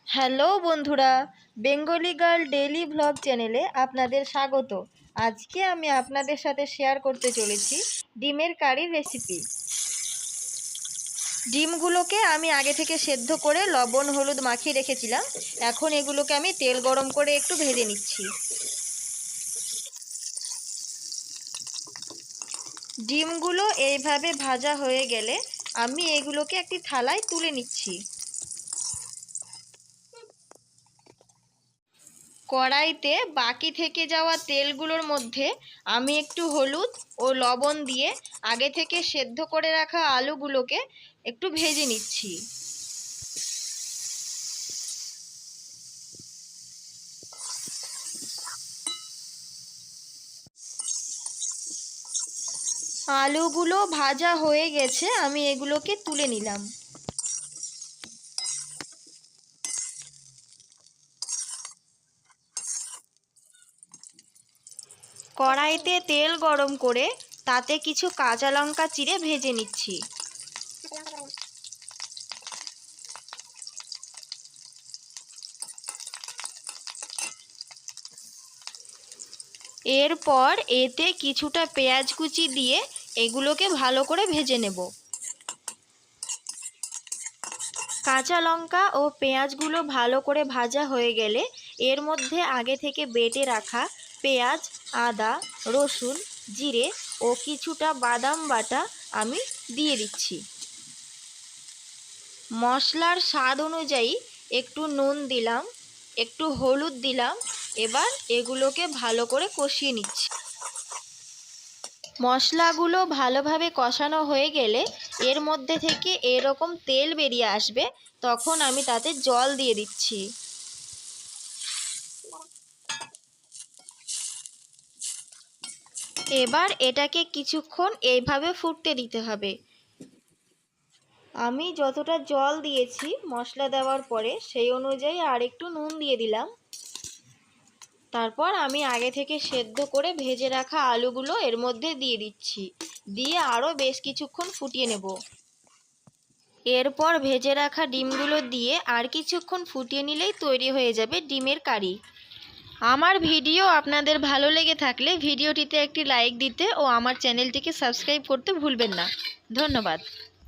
Hello বন্ধুরা, Bengali girl daily vlog চ্যানেলে আপনাদের স্বাগত। আজকে আমি আপনাদের সাথে শেয়ার করতে চলেছি ডিমের কারির রেসিপি। ডিমগুলোকে আমি আগে থেকে সেদ্ধ করে লবণ হলুদ মাখিয়ে রেখেছিলাম। এখন এগুলোকে আমি তেল গরম করে একটু ভেজে নিচ্ছি। ডিমগুলো এইভাবে ভাজা হয়ে গেলে আমি এগুলোকে একটি থালায় তুলে নিচ্ছি। কড়াইতে বাকি থেকে যাওয়া তেলগুলোর মধ্যে আমি একটু হলুদ ও লবণ দিয়ে আগে থেকে সেদ্ধ করে রাখা আলুগুলোকে একটু ভেজে নিচ্ছি। আলুগুলো ভাজা হয়ে গেছে, আমি এগুলোকে তুলে নিলাম। কড়াইতে তেল গরম করে তাতে কিছু কাঁচা লঙ্কা চিড়ে ভেজে নিচ্ছি। এরপর এতে কিছুটা পেঁয়াজ কুচি দিয়ে এগুলোকে ভালো করে ভেজে নেব। কাঁচা লঙ্কা ও পেঁয়াজগুলো ভালো করে ভাজা হয়ে গেলে এর মধ্যে আগে থেকে বেটে রাখা পেঁয়াজ, আদা, রসুন, জিরে ও কিছুটা বাদাম বাটা আমি দিয়ে দিচ্ছি। মশলার স্বাদ অনুযায়ী একটু নুন দিলাম, একটু হলুদ দিলাম। এবার এগুলোকে ভালো করে কষিয়ে নিচ্ছি। মশলাগুলো ভালোভাবে কষানো হয়ে গেলে এর মধ্যে থেকে এরকম তেল বেরিয়ে আসবে, তখন আমি তাতে জল দিয়ে দিচ্ছি। এবার এটাকে কিছুক্ষণ এইভাবে ফুটতে দিতে হবে। আমি যতটা জল দিয়েছি মশলা দেওয়ার পরে সেই অনুযায়ী আর একটু নুন দিয়ে দিলাম। তারপর আমি আগে থেকে সেদ্ধ করে ভেজে রাখা আলুগুলো এর মধ্যে দিয়ে দিচ্ছি, দিয়ে আরও বেশ কিছুক্ষণ ফুটিয়ে নেব। এরপর ভেজে রাখা ডিমগুলো দিয়ে আর কিছুক্ষণ ফুটিয়ে নিলেই তৈরি হয়ে যাবে ডিমের কারি। আমার ভিডিও আপনাদের ভালো লেগে থাকলে ভিডিওটিতে একটি লাইক দিতে ও আমার চ্যানেলটিকে সাবস্ক্রাইব করতে ভুলবেন না। ধন্যবাদ।